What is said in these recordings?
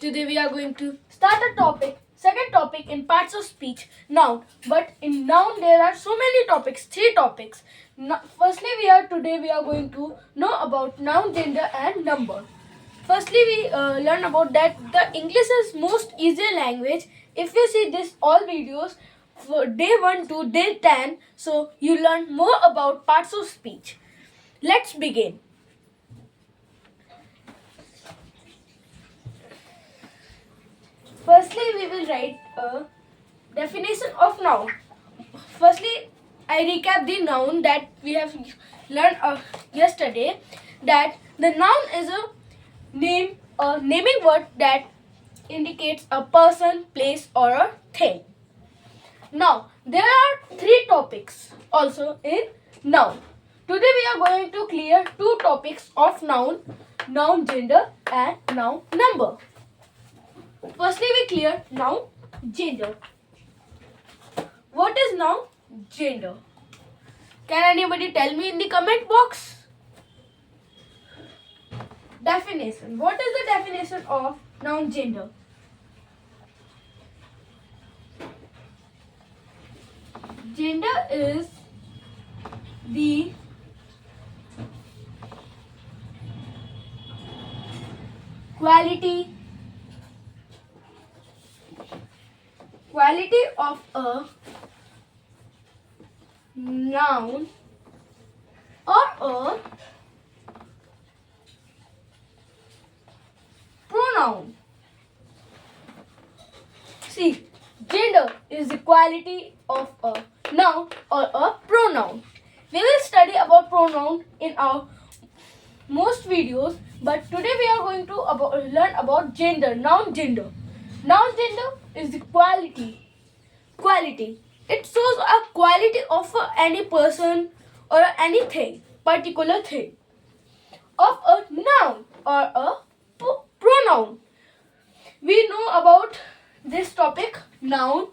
Today we are going to start a topic, second topic in parts of speech, noun. But in noun there are so many topics, three topics. Firstly, today we are going to know about noun, gender and number. Firstly, we learn about that the English is most easier language. If you see this all videos for day 1 to day 10, so you learn more about parts of speech. Let's begin. Firstly, we will write a definition of noun. Firstly, I recap the noun that we have learned yesterday. That the noun is a naming word that indicates a person, place, or a thing. Now, there are three topics also in noun. Today we are going to clear two topics of noun, noun gender and noun number. Firstly, we clear noun gender. What is noun gender? Can anybody tell me in the comment box? Definition. What is the definition of noun gender? Gender is the quality of a noun or a pronoun. See, gender is the quality of a noun or a pronoun. We will study about pronoun in our most videos, but today we are going to learn about gender, noun gender. Noun gender is the quality. It shows a quality of any person or anything, particular thing, of a noun or a pronoun. We know about this topic, noun.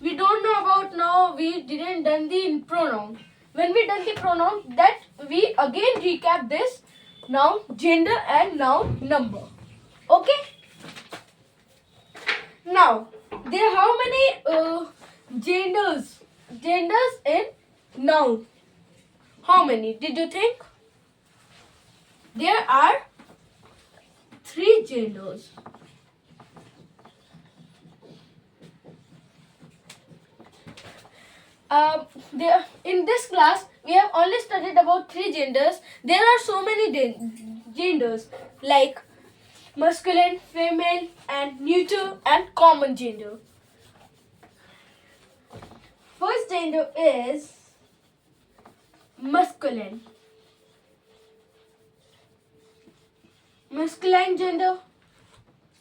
We don't know about now. We didn't done the pronoun. When we done the pronoun, that we again recap this noun gender and noun number. Okay. Now, there are how many genders in noun? How many? Did you think? There are 3 genders. In this class, we have only studied about 3 genders. There are so many genders like masculine, female, and neuter and common gender. First gender is masculine. Masculine gender.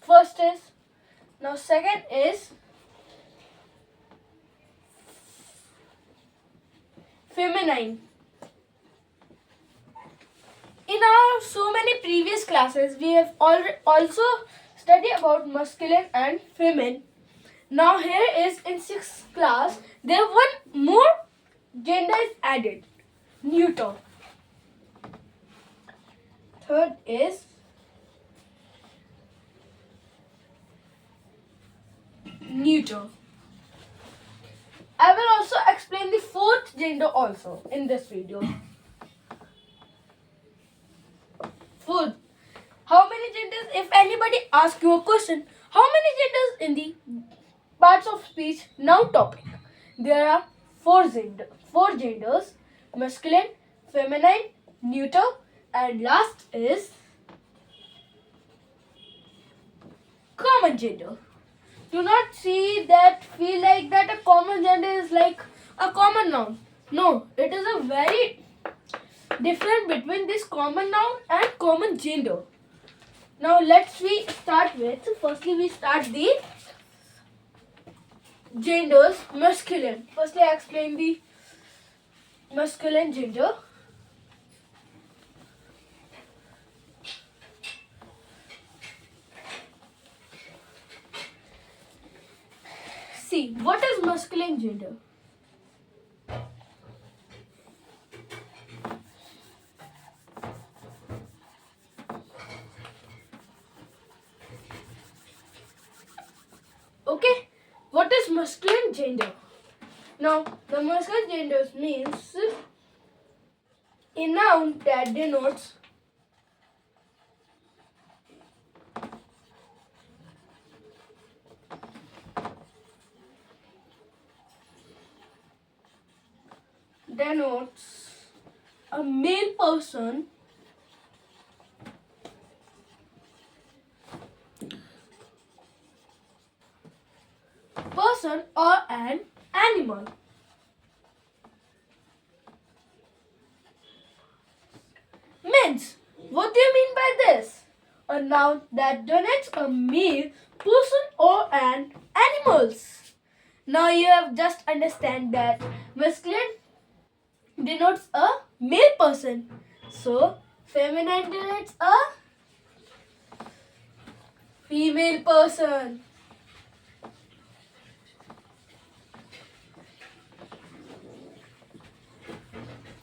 First is. Now second is feminine. In our so many previous classes, we have also studied about masculine and feminine. Now here is in 6th class, there one more gender is added, neuter. Third is neuter. I will also explain the 4th gender also in this video. Fourth, how many genders? If anybody asks you a question, how many genders in the parts of speech noun topic? There are 4 genders: masculine, feminine, neuter, and last is common gender. Do not feel like that a common gender is like a common noun. No, it is a very different between this common noun and common gender. Now firstly we start the genders. Masculine. Firstly I explain the masculine gender. See, what is masculine gender? Okay, what is masculine gender? Now, the masculine gender means a noun that denotes a male person or an animal. Means, what do you mean by this? A noun that denotes a male person or an animals. Now you have just understand that masculine denotes a male person. So feminine denotes a female person.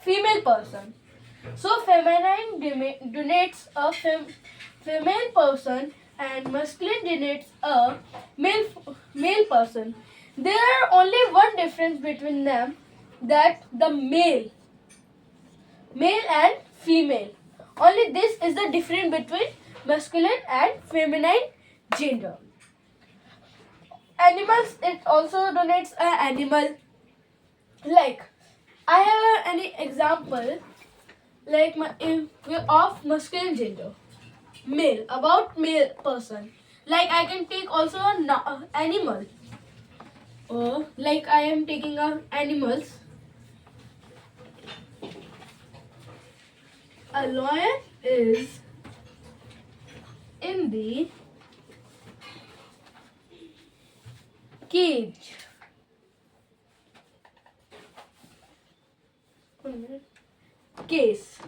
Female person. So feminine denotes a female person and masculine denotes a male person. There are only one difference between them, that the male and female. Only this is the difference between masculine and feminine gender. Animals, it also denotes an animal. Like I have any example like of masculine gender. Male, about male person. Like I can take also an animal. Or like I am taking animals. A lion is in the cage. Case.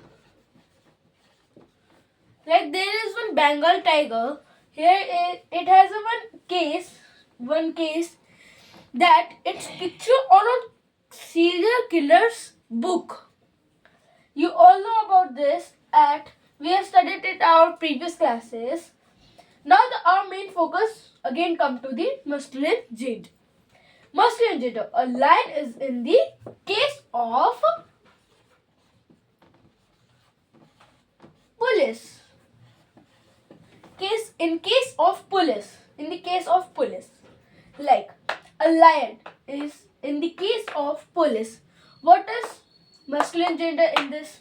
Like there is one Bengal tiger. Here it has one case that it's picture on a serial killer's book. You all know about this we have studied it in our previous classes. Now our main focus again come to the masculine gender. Masculine gender. A lion is in the case of police. In the case of police. Like a lion is in the case of police. What is masculine gender in this?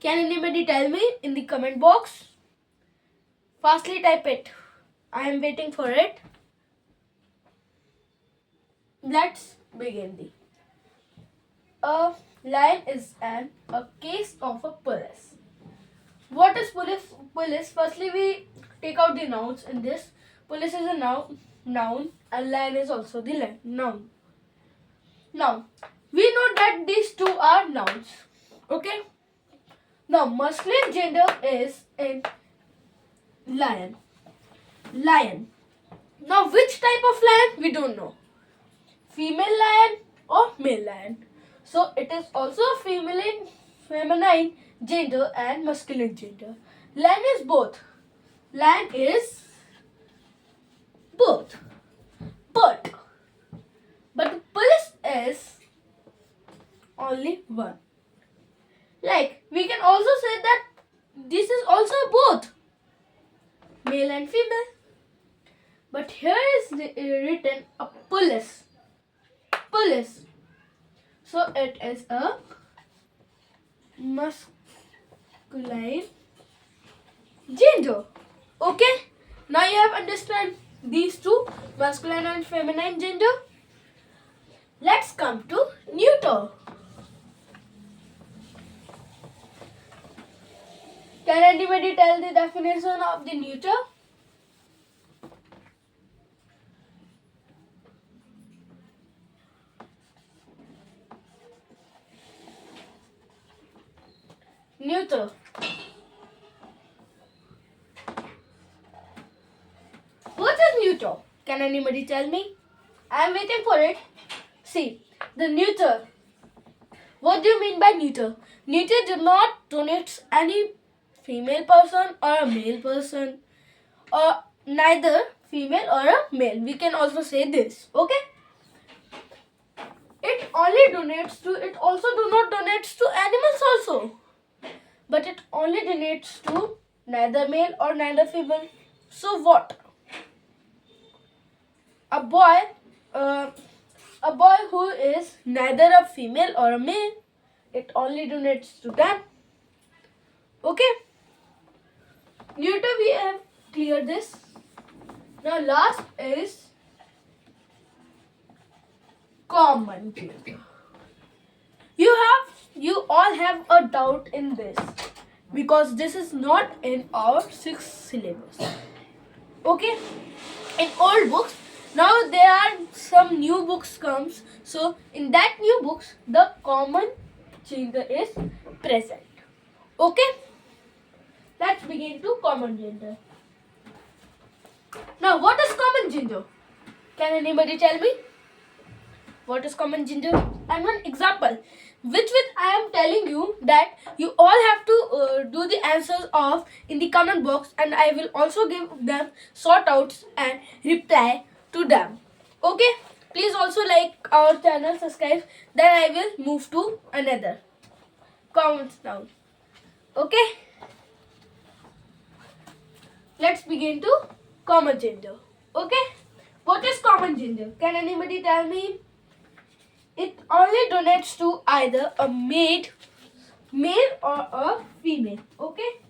Can anybody tell me in the comment box? Fastly type it. I am waiting for it. Let's begin. A lion is a case of a police. What is police? Firstly, we take out the nouns in this. Police is a noun and lion is also the noun. Now, we know that these two are nouns. Okay? Now, masculine gender is in lion. Now, which type of lion? We don't know. Female lion or male lion. So, it is also feminine gender and masculine gender. Lion is both. But police is only one. Like we can also say that this is also both male and female. But here is written a police. So it is a masculine gender. Okay? Now you have understand these two, masculine and feminine gender. Let's come to neuter. Can anybody tell the definition of the neuter? Neuter. What is neuter? Can anybody tell me? I am waiting for it. See, the neuter. What do you mean by neuter? Neuter do not denote any female person or a male person, or neither female or a male. We can also say this. Okay. It only donates to. It also do not donates to animals also. But it only donates to neither male or neither female. So what? A boy, a boy who is neither a female or a male, it only donates to them. Okay. Later we have cleared this. Now last is common gender. You all have a doubt in this because this is not in our 6th syllabus. Okay. In old books, now there are some new books comes. So in that new books, the common gender is present. Okay. Let's begin to common gender. Now, what is common gender? Can anybody tell me? What is common gender? And one example, which I am telling you that you all have to do the answers of in the comment box, and I will also give them sort outs and reply to them. Okay? Please also like our channel, subscribe. Then I will move to another comments now. Okay? Let's begin to common gender. Okay? What is common gender? Can anybody tell me? It only donates to either a male or a female. Okay?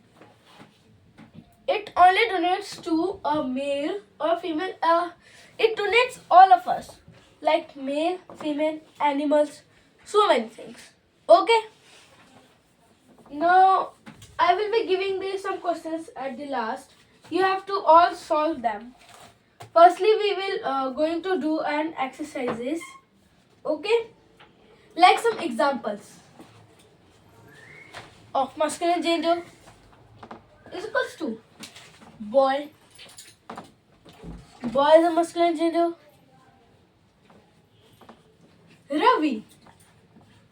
It only donates to a male or female. It donates all of us, like male, female, animals, so many things. Okay? Now I will be giving you some questions at the last. You have to all solve them. Firstly, we will going to do an exercises. Okay, like some examples of masculine gender is equals to boy. Boy is a masculine gender. Ravi.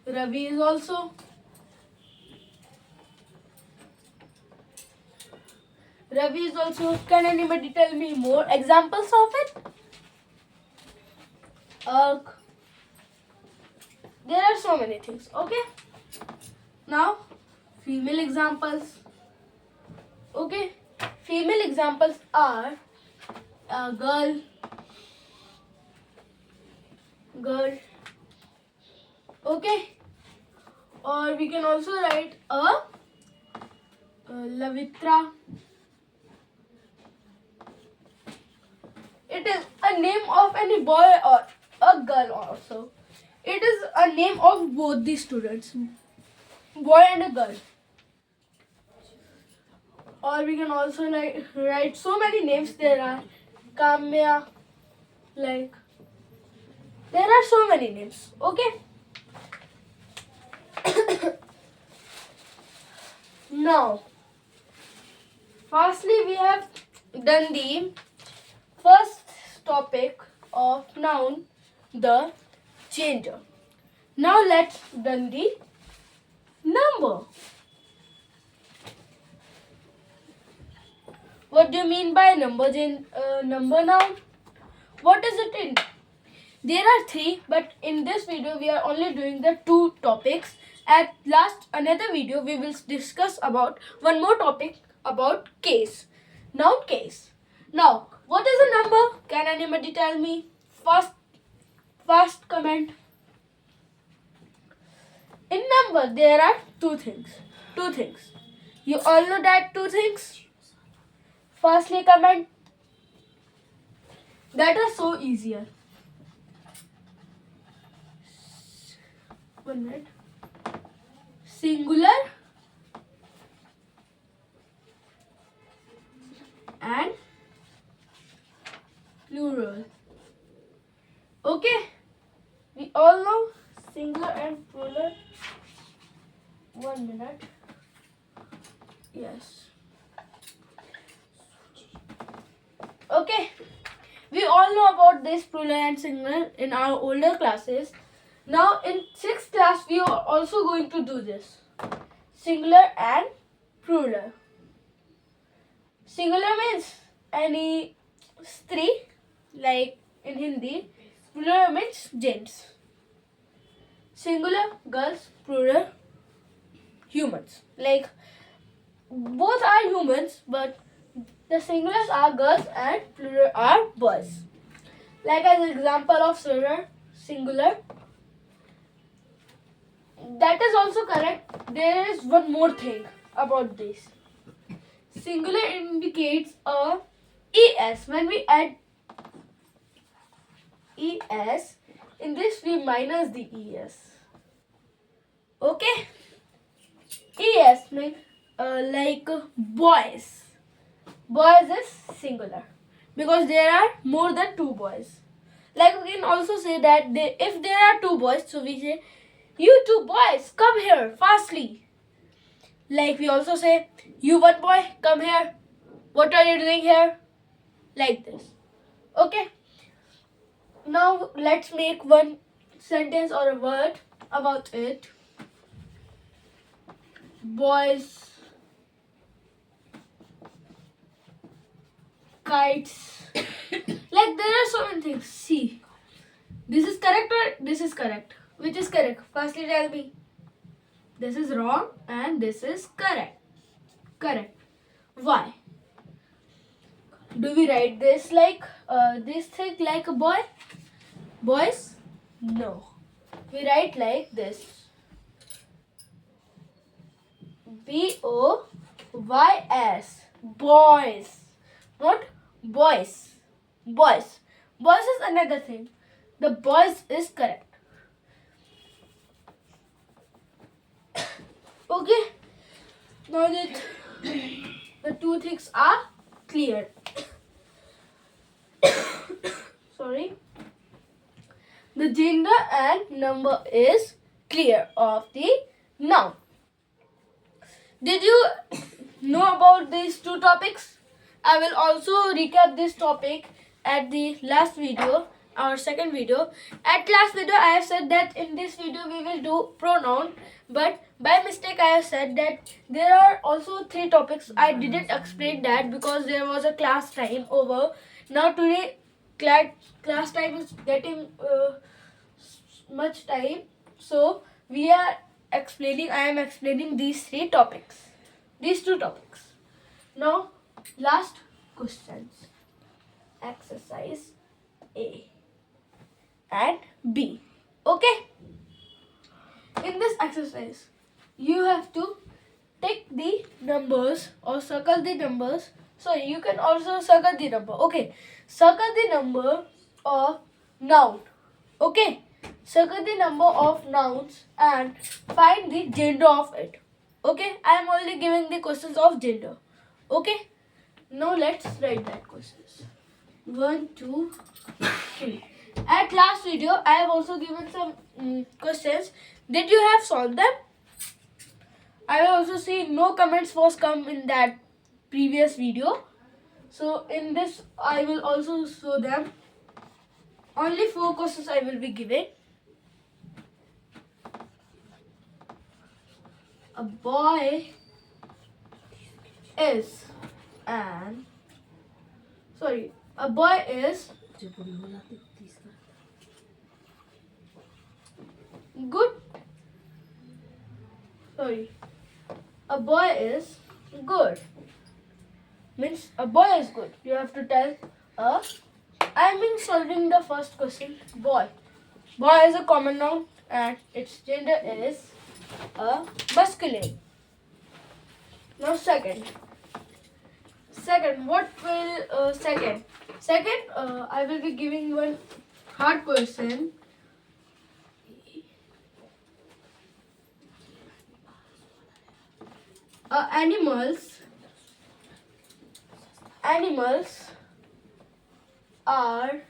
Ravi is also. Ravi is also. Can anybody tell me more examples of it? There are so many things. Okay. Now, female examples. Okay. Female examples are a girl. Okay. Or we can also write a Lavitra. It is a name of any boy or a girl also. It is a name of both the students, boy and a girl. Or we can also write so many names. There are Kamya, like there are so many names. Okay. Now, firstly we have done the first topic of noun, the gender. Now let's done the number. What do you mean by number noun? What is it in? There are 3, but in this video we are only doing the 2 topics. At last another video we will discuss about one more topic about case. Noun case. Now, what is a number? Can anybody tell me? First comment. In number there are 2 things. You all know that 2 things? Firstly comment. That are so easier. 1 minute. Singular and plural. Okay, we all know singular and plural. 1 minute. Yes. Okay, we all know about this plural and singular in our older classes. Now in 6th class we are also going to do this. Singular and plural. Singular means any three, like in Hindi. Plural means gents. Singular, girls. Plural, humans. Like both are humans, but the singulars are girls and plural are boys. Like as example of singular. That is also correct. There is one more thing about this. Singular indicates a es. When we add es, in this we minus the es. Okay? Es means like boys. Boys is singular because there are more than two boys. Like we can also say that if there are two boys, so we say, you two boys, come here fastly. Like we also say, you one boy, come here. What are you doing here? Like this. Okay. Now let's make one sentence or a word about it. Boys, kites. Like there are so many things. See, this is correct or this is correct? Which is correct? Firstly tell me. This is wrong and this is correct. Correct. Why? Do we write this like this thing like a boy? Boys? No. We write like this. B-O-Y-S. Boys. Not boys. Boys. Boys is another thing. The boys is correct. Okay. Now that the two things are clear. Sorry. The gender and number is clear of the noun. Did you know about these two topics? I will also recap this topic at the last video, our second video. At last video I have said that in this video we will do pronoun, but by mistake I have said that there are also three topics. I didn't explain that because there was a class time over. Now today class time is getting much time, so I am explaining these two topics. Now last questions, exercise A and B. Okay, in this exercise you have to tick the numbers or circle the numbers. So you can also circle the number. Okay, circle the number of noun. Okay, circle the number of nouns and find the gender of it. Okay, I am only giving the questions of gender. Okay, now let's write that questions. 1, 2, 3. At last video I have also given some questions. Did you have solved them? I will also see no comments was come in that previous video. So in this I will also show them. Only 4 questions I will be giving. A boy is good. A boy is good. Means a boy is good. You have to tell I mean solving the first question. Boy. Boy is a common noun and its gender is a masculine. Now second, what will second? I will be giving one hard question. Animals are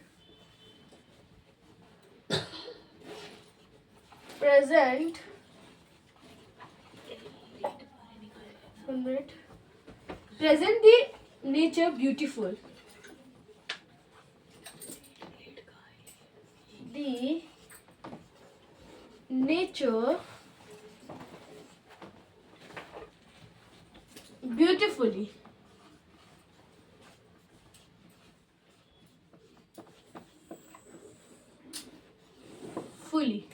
present. Present the nature beautiful. The nature beautifully. beautifully.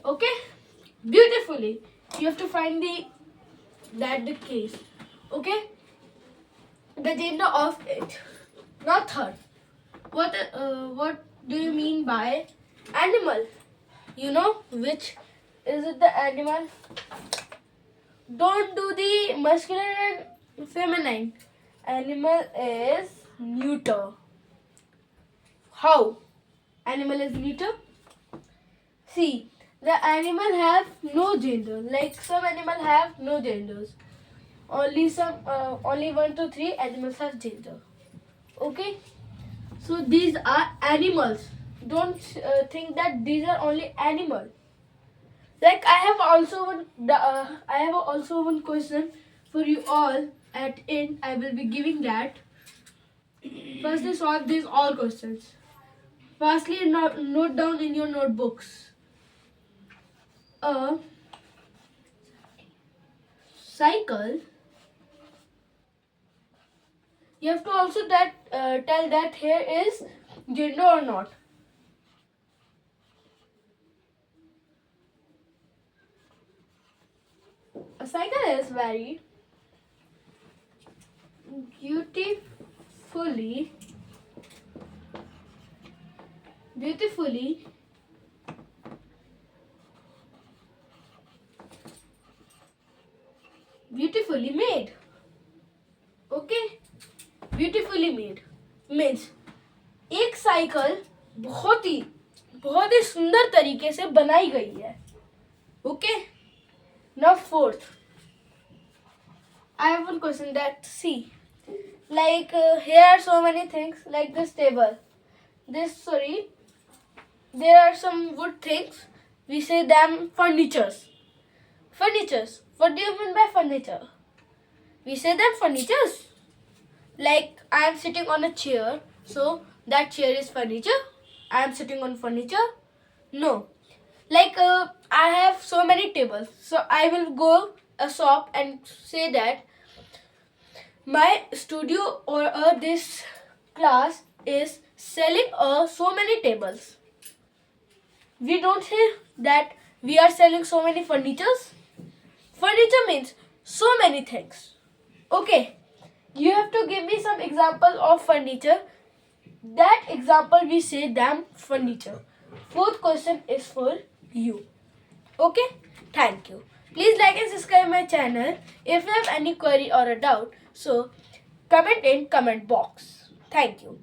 Okay, beautifully. You have to find the case. Okay, the gender of it. Now third, what do you mean by animal? You know which is it the animal? Don't do the masculine and feminine. Animal is neuter. How? Animal is neuter? See, the animal have no gender. Like some animal have no genders. Only 1 to 3 animals have gender. Okay. So these are animals. Don't think that these are only animals. Like I have also one question for you all. At end, I will be giving that. Firstly, solve these all questions. Firstly, note down in your notebooks. A cycle. You have to also tell that here is gender or not. A cycle is very beautifully beautifully beautifully made. Okay, beautifully made means एक cycle बहुत ही सुंदर तरीके से बनाई गई है. Okay, now fourth, I have one question that see, like here are so many things like this table. There are some wood things. We say them furnitures. Furnitures. What do you mean by furniture? We say them furnitures. Like I am sitting on a chair, so that chair is furniture. I am sitting on furniture. No. Like I have so many tables, so I will go a shop and say that my studio or this class is selling so many tables. We don't say that we are selling so many furnitures. Furniture means so many things. Okay, you have to give me some example of furniture. That example we say them furniture. Fourth question is for you. Okay, thank you. Please like and subscribe my channel. If you have any query or a doubt, so comment in comment box. Thank you.